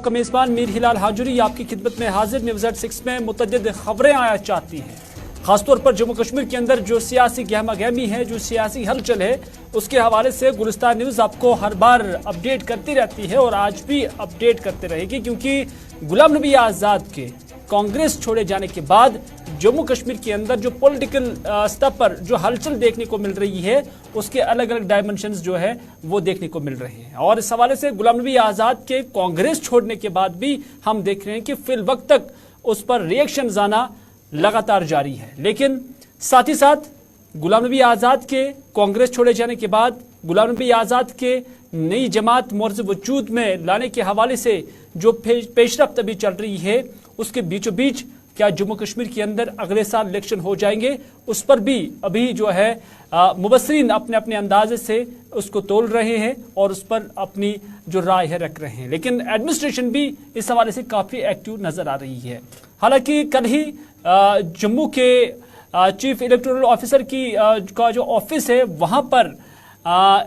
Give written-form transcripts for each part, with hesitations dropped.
मेज़बान मीर हिलाल हाजुरी आपकी खिदमत में हाजिर। न्यूज़ 6 में मुतअद्दिद खबरें आया चाहती हैं, खासतौर पर जम्मू कश्मीर के अंदर जो सियासी गहमा गहमी है, जो सियासी हलचल है, उसके हवाले से गुलिस्तान न्यूज़ आपको हर बार अपडेट करती रहती है और आज भी अपडेट करते रहेगी, क्योंकि गुलाम नबी आज़ाद के कांग्रेस छोड़े जाने के बाद जम्मू कश्मीर के अंदर जो पॉलिटिकल स्तर पर जो हलचल देखने को मिल रही है, उसके अलग अलग डायमेंशंस जो है वो देखने को मिल रहे हैं। और इस हवाले से गुलाम नबी आज़ाद के कांग्रेस छोड़ने के बाद भी हम देख रहे हैं कि फिल वक्त तक उस पर रिएक्शन आना लगातार जारी है। लेकिन साथ ही साथ गुलाम नबी आज़ाद के कांग्रेस छोड़े जाने के बाद गुलाम नबी आज़ाद के नई जमात मोर्च वजूद में लाने के हवाले से जो पेशरफ्त अभी चल रही है, उसके बीचों बीच क्या जम्मू कश्मीर के अंदर अगले साल इलेक्शन हो जाएंगे, उस पर भी अभी जो है मुबस्सिरीन अपने अपने अंदाजे से उसको तोल रहे हैं और उस पर अपनी जो राय है रख रहे हैं। लेकिन एडमिनिस्ट्रेशन भी इस हवाले से काफ़ी एक्टिव नज़र आ रही है। हालांकि कल ही जम्मू के चीफ इलेक्टोरल ऑफिसर का जो ऑफिस है, वहाँ पर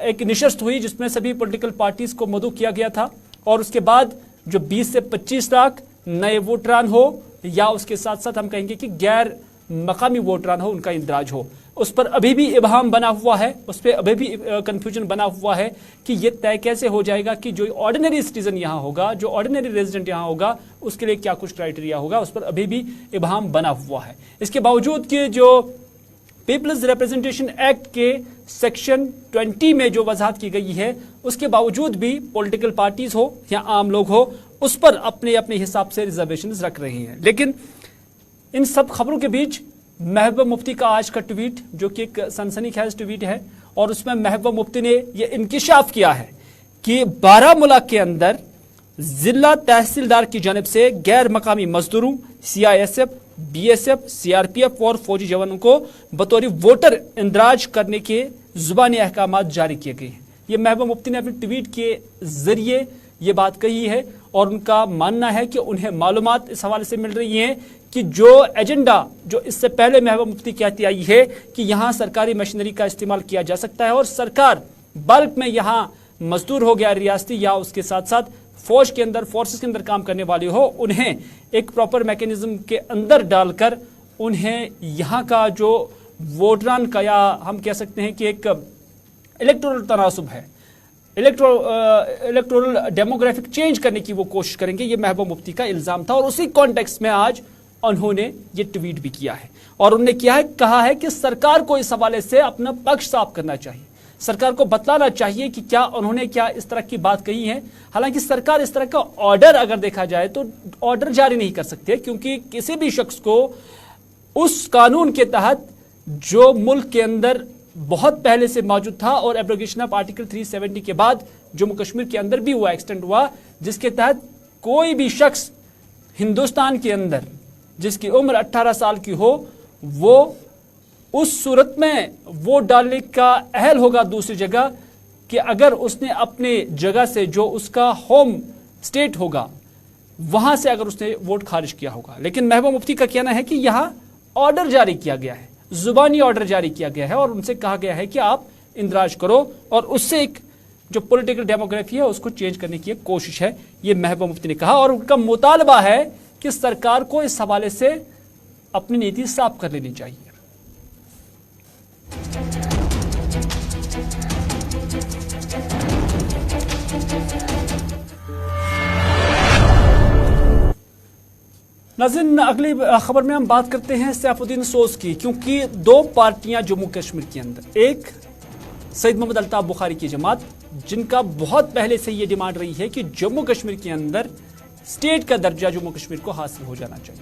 एक नशस्त हुई जिसमें सभी पॉलिटिकल पार्टीज को मदऊ किया गया था और उसके बाद जो 20 से 25 लाख नए वोटरान हो या उसके साथ साथ हम कहेंगे कि गैर मकामी वोटरान हो, उनका इंदराज हो, उस पर अभी भी इबहम बना हुआ है, उस पर अभी भी कंफ्यूजन बना हुआ है कि ये तय कैसे हो जाएगा कि जो ऑर्डिनरी सिटीजन यहाँ होगा, जो ऑर्डिनरी रेजिडेंट यहाँ होगा, उसके लिए क्या कुछ क्राइटेरिया होगा, उस पर अभी भी इबहम बना हुआ है। इसके बावजूद कि जो पीपल्स रिप्रेजेंटेशन एक्ट के सेक्शन 20 में जो वजाहत की गई है, उसके बावजूद भी पॉलिटिकल पार्टीज हो या आम लोग हो, उस पर अपने अपने हिसाब से रिजर्वेशंस रख रहे हैं। लेकिन इन सब खबरों के बीच महबूबा मुफ्ती का आज का ट्वीट, जो कि एक सनसनीखेज ट्वीट है, और उसमें महबूबा मुफ्ती ने यह इंकिशाफ किया है कि बारामूला के अंदर जिला तहसीलदार की जानिब से गैर मकामी मजदूरों, CISF, BSF, CRPF और फौजी जवानों को बतौर वोटर इंदराज करने के जुबानी अहकाम जारी किए गए हैं। ये महबूबा मुफ्ती ने अपने ट्वीट के जरिए ये बात कही है और उनका मानना है कि उन्हें मालूमात इस हवाले से मिल रही हैं कि जो एजेंडा जो इससे पहले महबूबा मुफ्ती कहती आई है कि यहाँ सरकारी मशीनरी का इस्तेमाल किया जा सकता है और सरकार बल्क में यहाँ मजदूर हो गया रियासती या उसके साथ साथ फौज के अंदर, फोर्सेस के अंदर काम करने वाले हो, उन्हें एक प्रॉपर मैकेनिज्म के अंदर डालकर उन्हें यहाँ का जो वोटरान का, या हम कह सकते हैं कि एक इलेक्टोरल तनासुब है, इलेक्टोरल डेमोग्राफिक चेंज करने की वो कोशिश करेंगे। ये महबूबा मुफ्ती का इल्जाम था और उसी कॉन्टेक्स्ट में आज उन्होंने ये ट्वीट भी किया है और उन्होंने कहा है कि सरकार को इस हवाले से अपना पक्ष साफ करना चाहिए, सरकार को बतलाना चाहिए कि क्या उन्होंने क्या इस तरह की बात कही है। हालांकि सरकार इस तरह का ऑर्डर अगर देखा जाए तो ऑर्डर जारी नहीं कर सकती, क्योंकि किसी भी शख्स को उस कानून के तहत जो मुल्क के अंदर बहुत पहले से मौजूद था और एब्रोगेशन ऑफ आर्टिकल 370 के बाद जम्मू कश्मीर के अंदर भी हुआ एक्सटेंड हुआ, जिसके तहत कोई भी शख्स हिंदुस्तान के अंदर जिसकी उम्र 18 साल की हो, वो उस सूरत में वोट डालने का अहल होगा दूसरी जगह कि अगर उसने अपने जगह से जो उसका होम स्टेट होगा वहां से अगर उसने वोट खारिज किया होगा। लेकिन महबूबा मुफ्ती का कहना है कि यहाँ ऑर्डर जारी किया गया है, जुबानी ऑर्डर जारी किया गया है और उनसे कहा गया है कि आप इंदराज करो और उससे एक जो पॉलिटिकल डेमोग्राफी है उसको चेंज करने की एक कोशिश है, ये महबूबा मुफ्ती ने कहा। और उनका मुतालबा है कि सरकार को इस हवाले से अपनी नीति साफ कर लेनी चाहिए। नाज़रीन, अगली खबर में हम बात करते हैं सैफुद्दीन सोज की, क्योंकि दो पार्टियां जम्मू कश्मीर के अंदर, एक सईद मोहम्मद अल्ताफ बुखारी की जमात, जिनका बहुत पहले से ये डिमांड रही है कि जम्मू कश्मीर के अंदर स्टेट का दर्जा जम्मू कश्मीर को हासिल हो जाना चाहिए,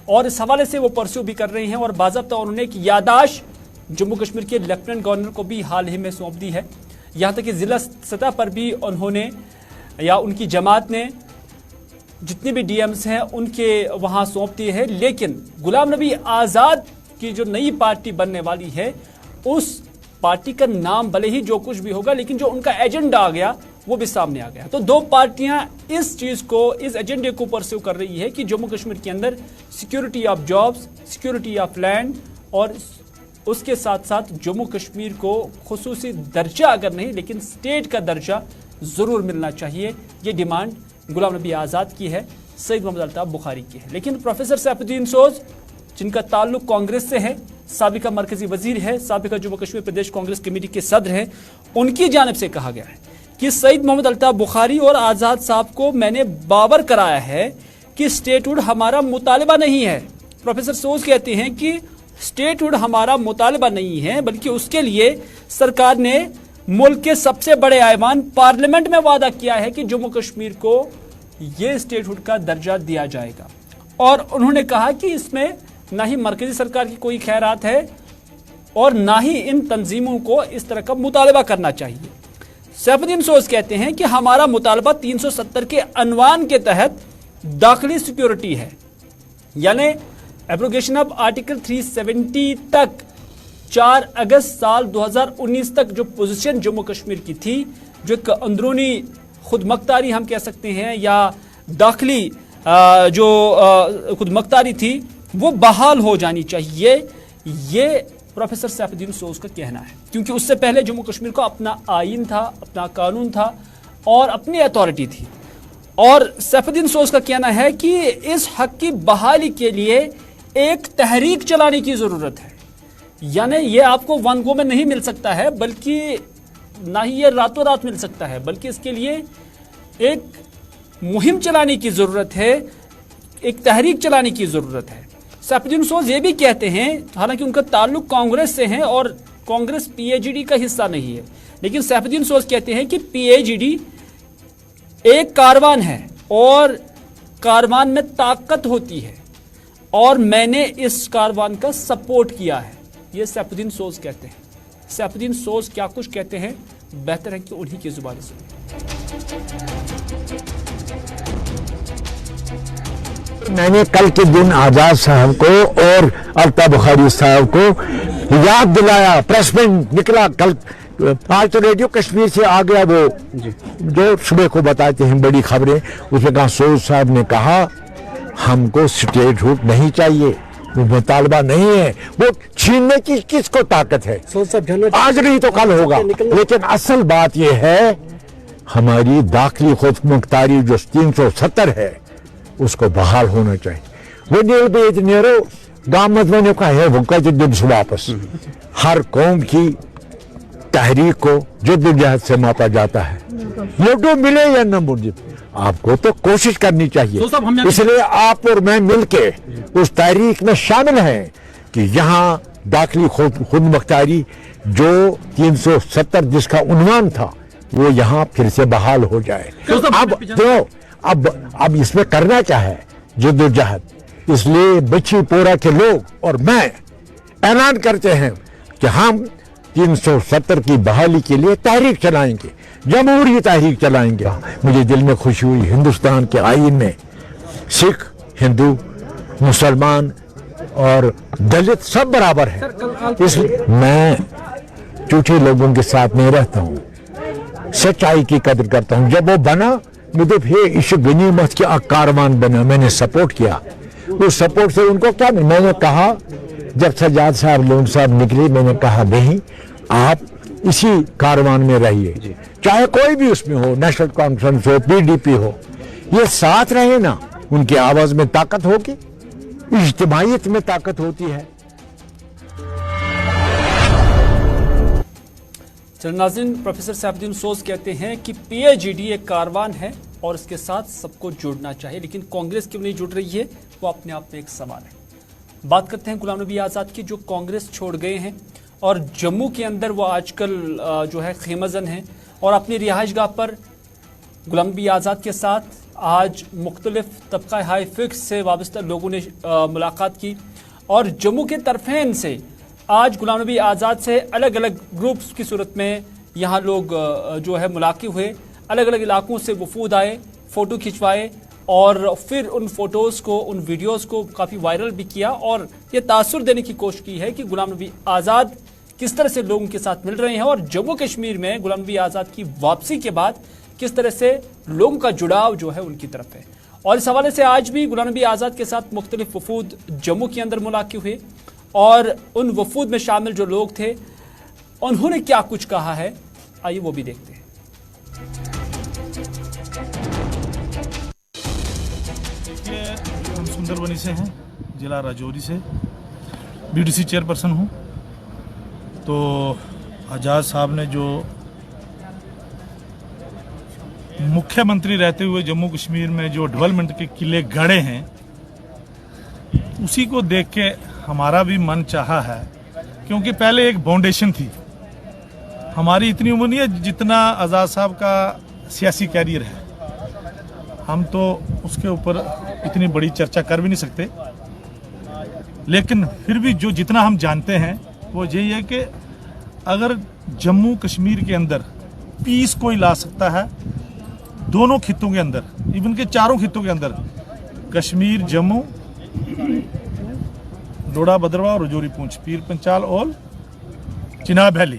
और इस हवाले से वो परस्यू भी कर रहे हैं और बाज़ाब्ता उन्होंने एक याददाश्त जम्मू कश्मीर के लेफ्टिनेंट गवर्नर को भी हाल ही में सौंप दी है। यहाँ तक कि जिला सतह पर भी उन्होंने या उनकी जमात ने जितने भी DMs हैं उनके वहाँ सौंप दिए हैं। लेकिन गुलाम नबी आज़ाद की जो नई पार्टी बनने वाली है, उस पार्टी का नाम भले ही जो कुछ भी होगा, लेकिन जो उनका एजेंडा आ गया वो भी सामने आ गया। तो दो पार्टियां इस चीज को, इस एजेंडे को परस्यू कर रही है कि जम्मू कश्मीर के अंदर security of jobs, security of land और उसके साथ साथ जम्मू कश्मीर को खुसूसी दर्जा अगर नहीं लेकिन स्टेट का दर्जा जरूर मिलना चाहिए। ये डिमांड गुलाम नबी आज़ाद की है, सईद मोहम्मद अल्ताफ बुखारी की है। लेकिन प्रोफेसर सैफुद्दीन सोज जिनका ताल्लुक कांग्रेस से है, साबिका मरकजी वजीर है, साबिका जम्मू कश्मीर प्रदेश कांग्रेस कमेटी के सदर हैं, उनकी जानिब से कहा गया है कि सईद मोहम्मद अल्ताफ बुखारी और आज़ाद साहब को मैंने बावर कराया है कि स्टेटहुड हमारा मुतालिबा नहीं है। प्रोफेसर सोज कहते हैं कि स्टेटहुड हमारा मुतालिबा नहीं है, बल्कि उसके लिए सरकार ने मुल्क के सबसे बड़े ऐवान पार्लियामेंट में वादा किया है कि जम्मू कश्मीर को ये स्टेटहुड का दर्जा दिया जाएगा। और उन्होंने कहा कि इसमें ना ही मरकजी सरकार की कोई खैरात है और ना ही इन तंजीमों को इस तरह का मुतालबा करना चाहिए। सैफुद्दीन सोज कहते हैं कि हमारा मुतालबा 370 के अनवान के तहत दाखिली सिक्योरिटी है, यानी एब्रोगेशन ऑफ आर्टिकल 370 तक 4 अगस्त साल 2019 तक जो पोजीशन जम्मू कश्मीर की थी, जो एक अंदरूनी खुद मख्तारी हम कह सकते हैं या दाखिली जो खुद मख्तारी थी, वो बहाल हो जानी चाहिए। ये प्रोफेसर सैफुद्दीन सोज का कहना है, क्योंकि उससे पहले जम्मू कश्मीर को अपना आइन था, अपना कानून था और अपनी अथॉरिटी थी। और सैफुद्दीन सोज का कहना है कि इस हक की बहाली के लिए एक तहरीक चलाने की जरूरत है, यानी ये आपको वन गो में नहीं मिल सकता है, बल्कि ना ही ये रातों रात मिल सकता है, बल्कि इसके लिए एक मुहिम चलाने की जरूरत है, एक तहरीक चलाने की जरूरत है। सैफुद्दीन सोज ये भी कहते हैं, हालांकि उनका ताल्लुक कांग्रेस से है और कांग्रेस पीएजीडी का हिस्सा नहीं है, लेकिन सैफुद्दीन सोज कहते हैं कि पीएजीडी एक कारवान है और कारवान में ताकत होती है और मैंने इस कारवान का सपोर्ट किया है, ये सैफुद्दीन सोज कहते हैं। सैफुद्दीन सोज क्या कुछ कहते हैं, बेहतर है कि उन्हीं की जुबानी सुनिए। मैंने कल के दिन आजाद साहब को और अल्ताफ बुखारी साहब को याद दिलाया, प्रेस में निकला कल, आज तो रेडियो कश्मीर से आ गया वो जो सुबह को बताते हैं बड़ी खबरें, उसमें कहा सोज साहब ने कहा हमको स्टेटहुड नहीं चाहिए, वो मुतालबा नहीं है, वो छीनने की किसको ताकत है, आज नहीं तो कल होगा। लेकिन असल बात यह है हमारी दाखिली खुद मुख्तारी जो 370 है उसको बहाल होना चाहिए। वो नेरो गाँव मजमून का है वो का जद्दोजहद से वापस हर कौम की तहरीक को जद्दोजहद से मापा जाता है, लड्डू मिले या न मिले आपको तो कोशिश करनी चाहिए। इसलिए आप और मैं मिलके उस तहरीक में शामिल हैं कि यहाँ दाखिली खुद मुख्तारी जो 370 जिसका उन्वान था वो यहाँ फिर से बहाल हो जाए। अब इसमें करना क्या है, जद्दोजहद। इसलिए बच्ची पोरा के लोग और मैं ऐलान करते हैं कि हम 370 की बहाली के लिए तहरीक चलाएंगे, जमहूरी तहरीक चलाएंगे। मुझे दिल में खुशी हुई हिंदुस्तान के आईन में सिख, हिंदू, मुसलमान और दलित सब बराबर है। इसलिए मैं झूठे लोगों के साथ नहीं रहता हूँ, सच्चाई की कदर करता हूँ। जब वो बना मुझे फिर इश्क गनीमत के कारवान बना, मैंने सपोर्ट किया। उस सपोर्ट से उनको क्या मैंने कहा, जब सज्जाद साहब लोन साहब निकले मैंने कहा नहीं आप इसी कारवान में रहिए, चाहे कोई भी उसमें हो, नेशनल कॉन्फ्रेंस हो, पीडीपी हो, ये साथ रहे ना, उनकी आवाज में ताकत होगी, इज्तिमाइयत में ताकत होती है। नाज़रीन, प्रोफेसर सैफुद्दीन सोज कहते हैं कि पीएजीडी एक कारवान है और इसके साथ सबको जुड़ना चाहिए, लेकिन कांग्रेस क्यों नहीं जुड़ रही है वो अपने आप में एक सवाल है। बात करते हैं गुलाम नबी आज़ाद की, जो कांग्रेस छोड़ गए हैं और जम्मू के अंदर वो आजकल जो है खेमजन है और अपनी रिहाइशगाह पर गुलाम नबी आज़ाद के साथ आज मुख्तलिफ तबका हाई फिक्स से वाबस्ता लोगों ने मुलाकात की और जम्मू के तरफेन से आज गुलाम नबी आज़ाद से अलग अलग ग्रुप्स की सूरत में यहाँ लोग जो है मुलाक़ी हुए, अलग अलग इलाकों से वफूद आए, फ़ोटो खिंचवाए और फिर उन फ़ोटोज़ को, उन वीडियोज़ को काफ़ी वायरल भी किया और ये तासुर देने की कोशिश की है कि गुलाम नबी आज़ाद किस तरह से लोगों के साथ मिल रहे हैं और जम्मू कश्मीर में गुलाम नबी आज़ाद की वापसी के बाद किस तरह से लोगों का जुड़ाव जो है उनकी तरफ है। और इस हवाले से आज भी गुलाम नबी आज़ाद के साथ मुख्तलिफ वफूद जम्मू के अंदर मुलाक़ी हुए और उन वफूद में शामिल जो लोग थे उन्होंने क्या कुछ कहा है, आइए वो भी देखते हैं। देखिए, हम सुंदरबनी से हैं, जिला राजौरी से, बीडीसी चेयरपर्सन हूँ। तो आज़ाद साहब ने जो मुख्यमंत्री रहते हुए जम्मू कश्मीर में जो डेवलपमेंट के किले गढ़े हैं, उसी को देख के हमारा भी मन चाहा है, क्योंकि पहले एक फाउंडेशन थी। हमारी इतनी उम्र नहीं है जितना आज़ाद साहब का सियासी कैरियर है, हम तो उसके ऊपर इतनी बड़ी चर्चा कर भी नहीं सकते, लेकिन फिर भी जो जितना हम जानते हैं वो यही है कि अगर जम्मू कश्मीर के अंदर पीस कोई ला सकता है, दोनों खित्तों के अंदर, इवन के चारों खित्तों के अंदर, कश्मीर, जम्मू, डोडा, भद्रवाह, राजौरी, पुंछ, पीर पंचाल और चिनाब वैली,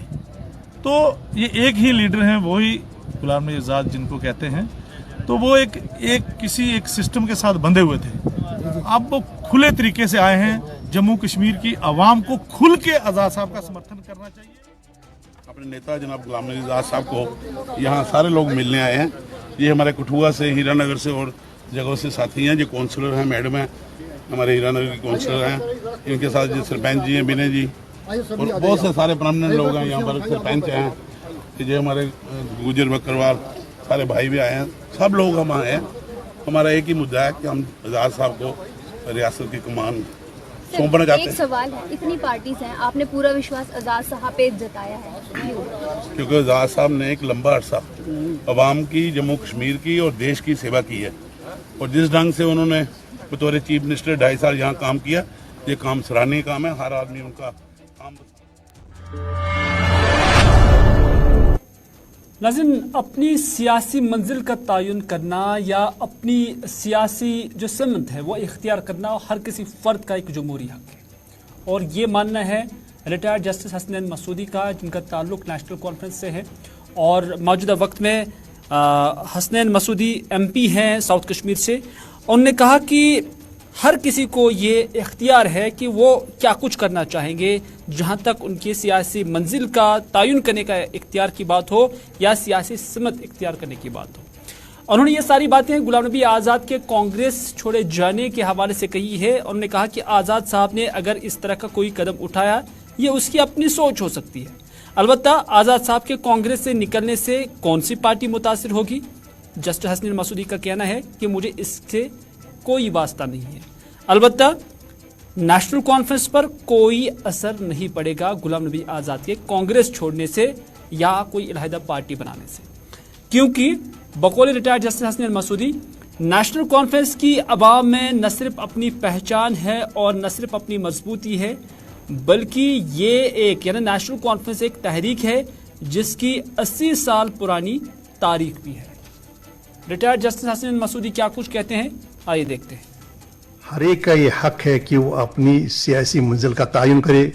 तो ये एक ही लीडर हैं, वही गुलाम नबी आज़ाद जिनको कहते हैं। तो वो किसी एक सिस्टम के साथ बंधे हुए थे। अब वो खुले तरीके से आए हैं, जम्मू कश्मीर की आवाम को खुल के आज़ाद साहब का समर्थन करना चाहिए। अपने नेता जनाब गुलाम नबी आज़ाद साहब को यहाँ सारे लोग मिलने आए हैं। ये हमारे कठुआ से, हीरानगर से और जगहों से साथी हैं, जो काउंसलर हैं, मैडम हैं, हमारे हीरानगर के काउंसलर हैं, इनके साथ जो सरपंच जी हैं, विनय जी, और बहुत से सारे परमानेंट लोग हैं यहाँ पर, सरपंच हैं, जो हमारे गुजर बकरवाल सारे भाई भी आए हैं, सब लोग हम आए हैं। हमारा एक ही मुद्दा है कि हम आज़ाद साहब को रियासत की कमान सौंपना चाहते हैं। एक सवाल है, इतनी पार्टीज हैं, आपने पूरा विश्वास आज़ाद साहब पे जताया है, क्योंकि आज़ाद साहब ने एक लंबा अरसा अवाम की, जम्मू कश्मीर की और देश की सेवा की है, और जिस ढंग से उन्होंने बतौर चीफ मिनिस्टर 2.5 साल यहाँ काम किया, ये काम सराहनीय काम है। हर आदमी उनका काम। नाज़रीन, अपनी सियासी मंजिल का तयन करना या अपनी सियासी जो सिमत है वो इख्तियार करना हर किसी फ़र्द का एक जमहूरी हक है, और ये मानना है रिटायर्ड जस्टिस हसनैन मसूदी का, जिनका ताल्लुक़ नेशनल कॉन्फ्रेंस से है, और मौजूदा वक्त में हसनैन मसूदी MP हैं साउथ कश्मीर से। उन्होंने कहा कि हर किसी को ये इख्तियार है कि वो क्या कुछ करना चाहेंगे, जहाँ तक उनकी सियासी मंजिल का तयन करने का इख्तियार की बात हो या सियासी सिमत इख्तियार करने की बात हो। उन्होंने ये सारी बातें गुलाम नबी आज़ाद के कांग्रेस छोड़े जाने के हवाले से कही है। उन्होंने कहा कि आज़ाद साहब ने अगर इस तरह का कोई कदम उठाया, ये उसकी अपनी सोच हो सकती है। अलबत्ता आज़ाद साहब के कांग्रेस से निकलने से कौन सी पार्टी मुतासिर होगी, जस्टिस हसनैन मसूदी का कहना है कि मुझे इससे कोई वास्ता नहीं है। अलबत्ता नेशनल कॉन्फ्रेंस पर कोई असर नहीं पड़ेगा गुलाम नबी आज़ाद के कांग्रेस छोड़ने से या कोई अलहदा पार्टी बनाने से, क्योंकि बकौल retired justice Hasnain Masoodi, National Conference की अवाम में न सिर्फ अपनी पहचान है और न सिर्फ अपनी मजबूती है, बल्कि ये एक यानी नेशनल कॉन्फ्रेंस एक तहरीक है जिसकी 80 साल पुरानी तारीख भी है। रिटायर्ड जस्टिस हसनैन मसूदी क्या कुछ कहते हैं, आइए देखते हैं। हर एक का ये हक है कि वो अपनी सियासी मंजिल का तयन करे,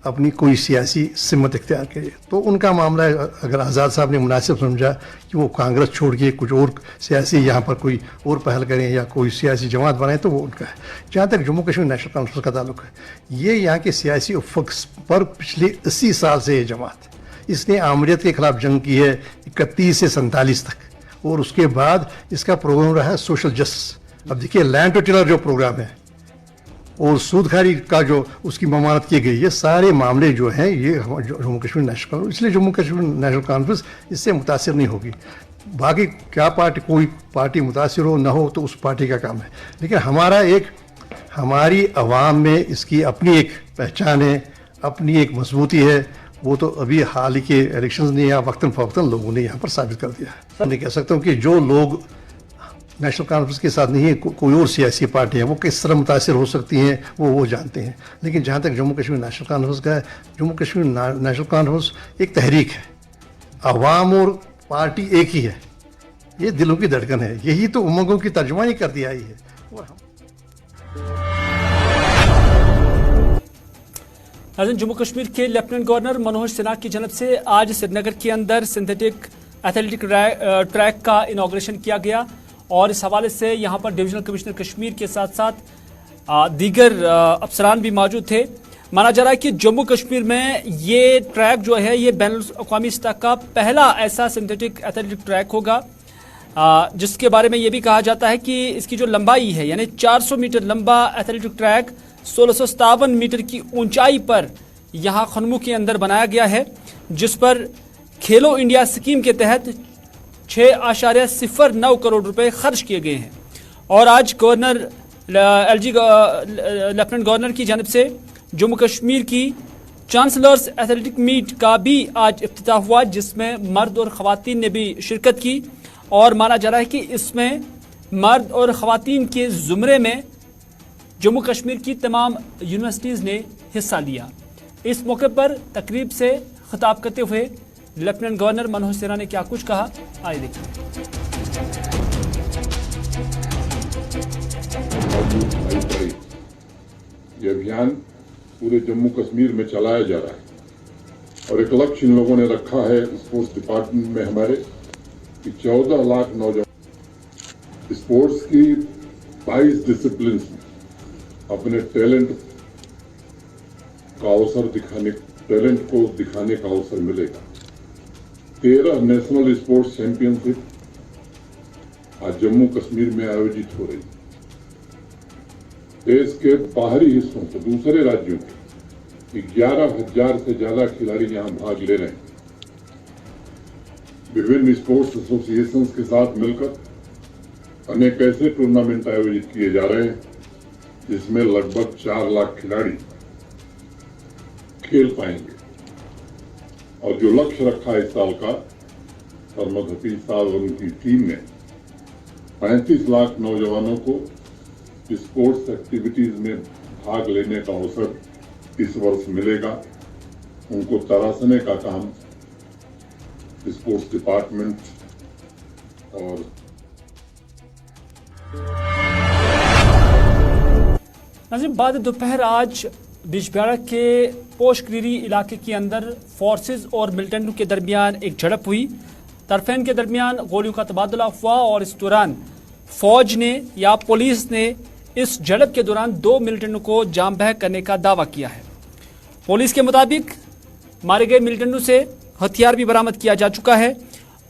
अपनी कोई सियासी सिमत इख्तियार करे। तो उनका मामला है, अगर आज़ाद साहब ने मुनासिब समझा कि वो कांग्रेस छोड़ के कुछ और सियासी यहाँ पर कोई और पहल करें या कोई सियासी जमात बनाए, तो वो उनका है। जहाँ तक जम्मू कश्मीर नेशनल कॉन्फ्रेंस का ताल्लुक है, ये यहाँ के सियासी उफ़क़ पर पिछले 80 साल से ये जमात, इसने आमरीत के खिलाफ जंग की है 31 से 47 तक, और उसके बाद इसका प्रोग्राम रहा है सोशल जस्टिस। अब देखिए, लैंड टू टिलर जो प्रोग्राम है और सूदखारी का जो उसकी ममानत की गई, ये सारे मामले जो हैं ये जम्मू कश्मीर नेशनल कॉन्फ्रेंस, इसलिए जम्मू कश्मीर नेशनल कॉन्फ्रेंस इससे मुतासिर नहीं होगी। बाकी क्या पार्टी, कोई पार्टी मुतासिर हो ना हो तो उस पार्टी का काम है, लेकिन हमारी आवाम में इसकी अपनी एक पहचान है, अपनी एक मजबूती है। वो तो अभी हाल ही के इलेक्शंस ने या वक्तन फवक्तन लोगों ने यहाँ पर साबित कर दिया है। मैं कह सकता हूँ कि जो लोग नेशनल कॉन्फ्रेंस के साथ नहीं है, कोई और सियासी पार्टी है, वो किस तरह मुतासिर हो सकती हैं वो जानते हैं। लेकिन जहाँ तक जम्मू कश्मीर नेशनल कॉन्फ्रेंस का है, जम्मू कश्मीर नेशनल कॉन्फ्रेंस एक तहरीक है, आवाम और पार्टी एक ही है, ये दिलों की धड़कन है, यही तो उमंगों की तर्जुमानी कर दी आई है। जम्मू कश्मीर के लेफ्टिनेंट गवर्नर मनोज सिन्हा की जानब से आज श्रीनगर के अंदर सिंथेटिक एथलेटिक ट्रैक का इनॉग्रेशन किया गया, और इस हवाले से यहाँ पर डिविजनल कमिश्नर कश्मीर के साथ साथ दीगर अफसरान भी मौजूद थे। माना जा रहा है कि जम्मू कश्मीर में ये ट्रैक जो है ये बैनुल अक़वामी सतह का पहला ऐसा सिंथेटिक एथलेटिक ट्रैक होगा जिसके बारे में ये भी कहा जाता है कि इसकी जो लंबाई है यानी 400 मीटर लंबा एथलेटिक ट्रैक 1657 मीटर की ऊंचाई पर यहाँ खनमू के अंदर बनाया गया है, जिस पर खेलो इंडिया स्कीम के तहत 6.09 करोड़ रुपए खर्च किए गए हैं। और आज गवर्नर लेफ्टिनेंट गवर्नर की जानिब से जम्मू कश्मीर की चांसलर्स एथलेटिक मीट का भी आज इफ्तिताह हुआ, जिसमें मर्द और ख़वातीन ने भी शिरकत की। और माना जा रहा है कि इसमें मर्द और ख़वातीन के ज़ुमरे में जम्मू कश्मीर की तमाम यूनिवर्सिटीज़ ने हिस्सा लिया। इस मौके पर तकरीब से खिताब करते हुए लेफ्टिनेंट गवर्नर मनोज सिन्हा ने क्या कुछ कहा, आइए देखिए। ये अभियान पूरे जम्मू कश्मीर में चलाया जा रहा है और एक लक्ष्य इन लोगों ने रखा है स्पोर्ट्स डिपार्टमेंट में हमारे कि 14 लाख नौजवान स्पोर्ट्स की 22 डिसिप्लिन में अपने टैलेंट का अवसर टैलेंट को दिखाने का अवसर मिलेगा। 13 नेशनल स्पोर्ट्स चैंपियनशिप आज जम्मू कश्मीर में आयोजित हो रही है। देश के बाहरी हिस्सों से दूसरे राज्यों के 11,000 से ज्यादा खिलाड़ी यहां भाग ले रहे हैं। विभिन्न स्पोर्ट्स एसोसिएशंस के साथ मिलकर अनेक ऐसे टूर्नामेंट आयोजित किए जा रहे हैं जिसमें लगभग 4 लाख खिलाड़ी खेल पाएंगे। और जो लक्ष्य रखा इस साल का, सरमद हफीज साहब और उनकी टीम ने 35 लाख नौजवानों को स्पोर्ट्स एक्टिविटीज में भाग लेने का अवसर इस वर्ष मिलेगा। उनको तराशने का काम स्पोर्ट्स डिपार्टमेंट और नाज़रीन, बाद दोपहर आज बिजबिहाड़ा के पोशक्रीरी इलाके के अंदर फोर्सेज और मिलिटेंटों के दरमियान एक झड़प हुई। तरफेन के दरमियान गोलियों का तबादला हुआ और इस दौरान फौज ने या पुलिस ने इस झड़प के दौरान 2 मिलिटेंटों को जाम बहक करने का दावा किया है। पुलिस के मुताबिक मारे गए मिलिटेंटों से हथियार भी बरामद किया जा चुका है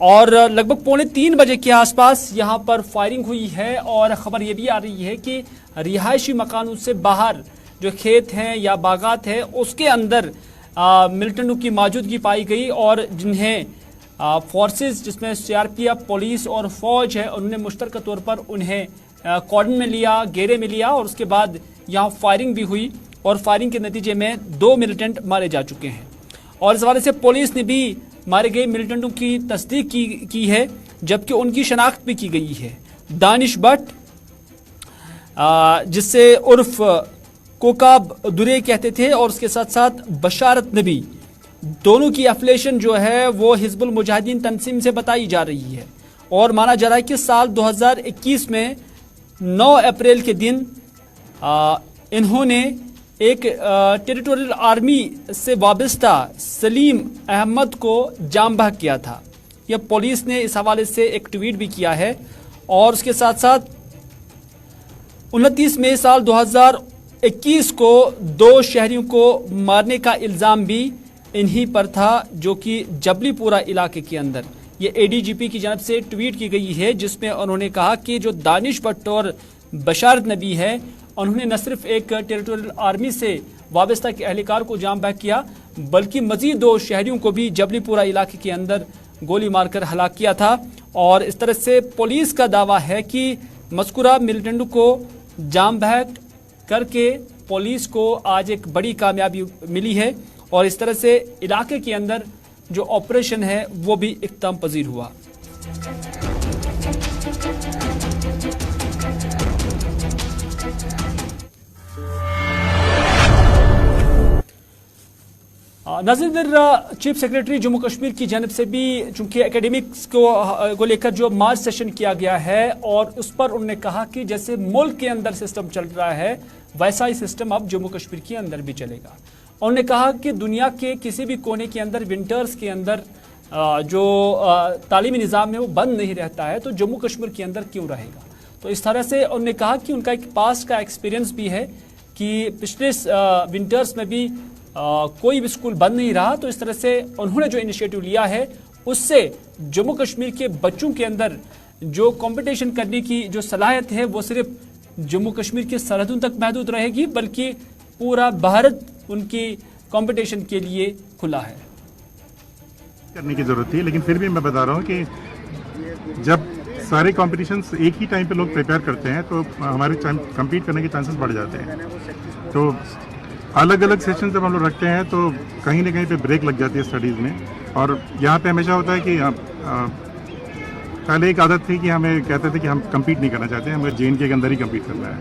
और लगभग 2:45 बजे के आसपास यहां पर फायरिंग हुई है। और खबर यह भी आ रही है कि रिहायशी मकानों से बाहर जो खेत हैं या बागात है उसके अंदर मिलिटेंटों की मौजूदगी पाई गई और जिन्हें फोर्सेज जिसमें सीआरपीएफ, पुलिस और फौज है, उन्होंने मुश्तरका तौर पर उन्हें कॉर्डन में लिया, घेरे में लिया और उसके बाद यहाँ फायरिंग भी हुई और फायरिंग के नतीजे में 2 मिलिटेंट मारे जा चुके हैं। और इस हवाले से पुलिस ने भी मारे गए मिलिटेंटों की तस्दीक की है, जबकि उनकी शनाख्त भी की गई है। दानिश भट्ट, जिससे उर्फ कोकाब दुरे कहते थे, और उसके साथ साथ बशारत नबी, दोनों की एफिलिएशन जो है वो हिजबुल मुजाहिदीन तंजीम से बताई जा रही है। और माना जा रहा है कि साल 2021 में 9 अप्रैल के दिन इन्होंने एक टेरिटोरियल आर्मी से वाबस्ता सलीम अहमद को जाम बहक किया था। यह पुलिस ने इस हवाले से एक ट्वीट भी किया है। और उसके साथ साथ 29 मई साल 2021 को 2 शहरियों को मारने का इल्ज़ाम भी इन्हीं पर था, जो कि जबलीपुरा इलाके के अंदर। ये एडीजीपी की जानिब से ट्वीट की गई है, जिसमें उन्होंने कहा कि जो दानिश भट्ट और बशारत नबी है, उन्होंने न सिर्फ एक टेरिटोरियल आर्मी से वाबस्ता के एहलकार को जाम बहक किया, बल्कि मजीद 2 शहरियों को भी जबलीपुरा इलाके के अंदर गोली मारकर हलाक किया था। और इस तरह से पुलिस का दावा है कि मज़कूरा मिलिटेंटों को जाम बहक करके पुलिस को आज एक बड़ी कामयाबी मिली है और इस तरह से इलाके के अंदर जो ऑपरेशन है वो भी इख्तिताम पजीर हुआ। नाज़रीन, चीफ सेक्रेटरी जम्मू कश्मीर की जानिब से भी चूंकि एकेडमिक्स को लेकर जो मार्च सेशन किया गया है और उस पर उन्होंने कहा कि जैसे मुल्क के अंदर सिस्टम चल रहा है वैसा ही सिस्टम अब जम्मू कश्मीर के अंदर भी चलेगा। उन्होंने कहा कि दुनिया के किसी भी कोने के अंदर विंटर्स के अंदर जो तालीमी निज़ाम है वो बंद नहीं रहता है, तो जम्मू कश्मीर के अंदर क्यों रहेगा। तो इस तरह से उन्होंने कहा कि उनका एक पास्ट का एक्सपीरियंस भी है कि पिछले विंटर्स में भी कोई भी स्कूल बंद नहीं रहा। तो इस तरह से उन्होंने जो इनिशिएटिव लिया है उससे जम्मू कश्मीर के बच्चों के अंदर जो कंपटीशन करने की जो सलाहियत है वो सिर्फ जम्मू कश्मीर की सरहदों तक महदूद रहेगी, बल्कि पूरा भारत उनकी कंपटीशन के लिए खुला है। करने की जरूरत थी, लेकिन फिर भी मैं बता रहा हूँ कि जब सारे कॉम्पिटिशन्स एक ही टाइम पे लोग प्रिपेयर करते हैं तो हमारे कम्पीट करने के चांसेस बढ़ जाते हैं। तो अलग अलग सेशन जब हम लोग रखते हैं तो कहीं ना कहीं पे ब्रेक लग जाती है स्टडीज़ में, और यहाँ पे हमेशा होता है कि पहले एक आदत थी कि हमें कहते थे कि हम कम्पीट नहीं करना चाहते, हमें JNK के अंदर ही कम्पीट करना है।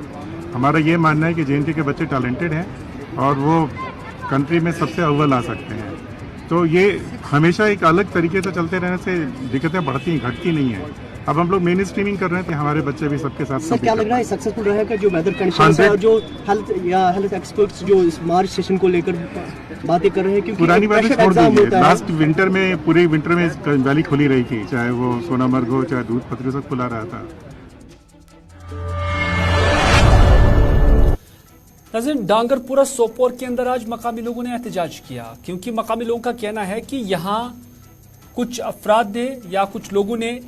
हमारा ये मानना है कि JNK के बच्चे टैलेंटेड हैं और वो कंट्री में सबसे अव्वल आ सकते हैं। तो ये हमेशा एक अलग तरीके से चलते रहने से दिक्कतें बढ़ती हैं, घटती नहीं है। अब हम लोग मेन स्ट्रीमिंग कर रहे हैं कि हमारे बच्चे भी सबके साथ। सर क्या लग रहा है सक्सेसफुल रहेगा जो वेदर कंडीशंस है और जो हेल्थ एक्सपर्ट्स जो इस मार्च सेशन को लेकर बातें कर रहे हैं, क्योंकि पुरानी बातें छोड़ दीजिए। लास्ट विंटर में पूरे विंटर में वैली खुली रही थी, चाहे वो सोनामर्ग हो चाहे दूध पत्री सब खुला रहा था। नाज़रीन, डांगरपुरा सोपोर के अंदर आज मकामी लोगों ने एहतजाज किया, क्योंकि मकामी लोगों का कहना है कि यहाँ कुछ अफराद ने या कुछ लोगों ने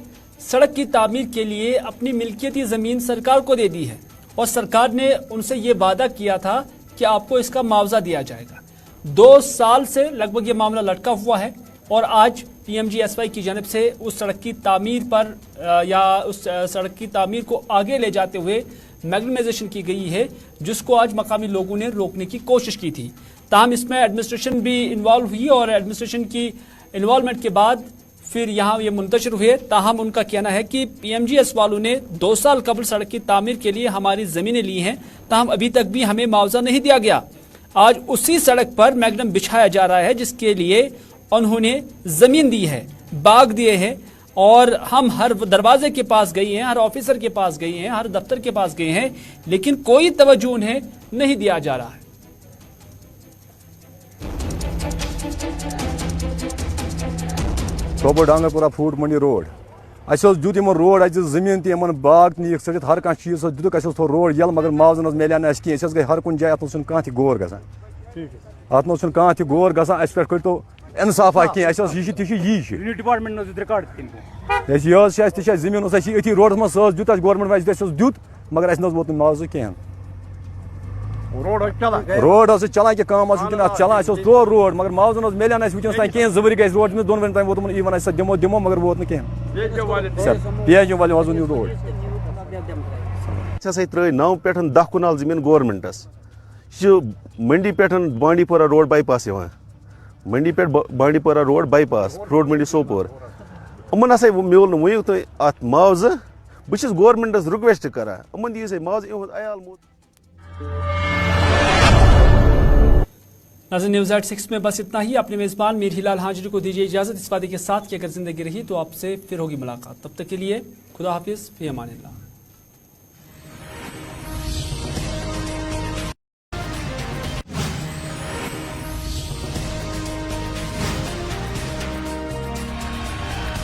सड़क की तामीर के लिए अपनी मिल्कियती ज़मीन सरकार को दे दी है और सरकार ने उनसे ये वादा किया था कि आपको इसका मुआवजा दिया जाएगा। 2 साल से लगभग ये मामला लटका हुआ है और आज PMGSY की जानिब से उस सड़क की तामीर पर या उस सड़क की तामीर को आगे ले जाते हुए मैग्नीमाइजेशन की गई है, जिसको आज मकामी लोगों ने रोकने की कोशिश की थी। ताहम इसमें एडमिनिस्ट्रेशन भी इन्वॉल्व हुई और एडमिनिस्ट्रेशन की इन्वॉल्वमेंट के बाद फिर यहाँ ये मुंतशिर हुए। ताहम उनका कहना है कि PMGS वालों ने 2 साल कबल सड़क की तामीर के लिए हमारी ज़मीनें ली हैं, ताहम अभी तक भी हमें मुआवजा नहीं दिया गया। आज उसी सड़क पर मैग्नम बिछाया जा रहा है जिसके लिए उन्होंने ज़मीन दी है, बाग दिए हैं, और हम हर दरवाजे के पास गए हैं, हर ऑफिसर के पास गए हैं, हर दफ्तर के पास गए हैं, लेकिन कोई तवज्जो उन्हें नहीं दिया जा रहा है। सोपोर डांगरपुरा फ्रूट मंडी रोड दुत रोड जमीन तमन बाग नीक सड़ित हर कह चीज दुक थो रोड यल, मगर मुआवजा मिले ना कह गई हर कुछ जाए अत कह गौर ग अत कह गौर ग पे करो इंसाफा कह यही जमीन अथी रोड मज दुत गवर्नमेंट वजह दुत, मगर वोत मुआवजा कहें रोड चलान कि कम चलान तो रोड, मगर मुआवजा मिले ना वस कहें 2 वरी गई रोड में 2 वन वोत वन दिमो दिमो, मगर वोत न कहें वाले वजन यह रोड त्रे 9 पे 10 कुनाल जमीन गवर्नमेंटस मंडी पे बांडीपोरा रोड बाईपास मंडी पे बांडीपोरा रोड बाईपास फ्रूट मंडी सोपोर यमन हसा मिल वन तो अत मुआवजा। बस गवर्नमेंटस रिक्वेस्ट करा यमन दी मुआवजा अयाल मोत। नाज़रीन, न्यूज़ एट 6 में बस इतना ही। अपने मेज़बान मीर हिलाल हाजिरी को दीजिए इजाज़त, इस वादे के साथ कि अगर ज़िंदगी रही तो आपसे फिर होगी मुलाकात। तब तक के लिए खुदा हाफिज़, फ़ी अमानिल्लाह।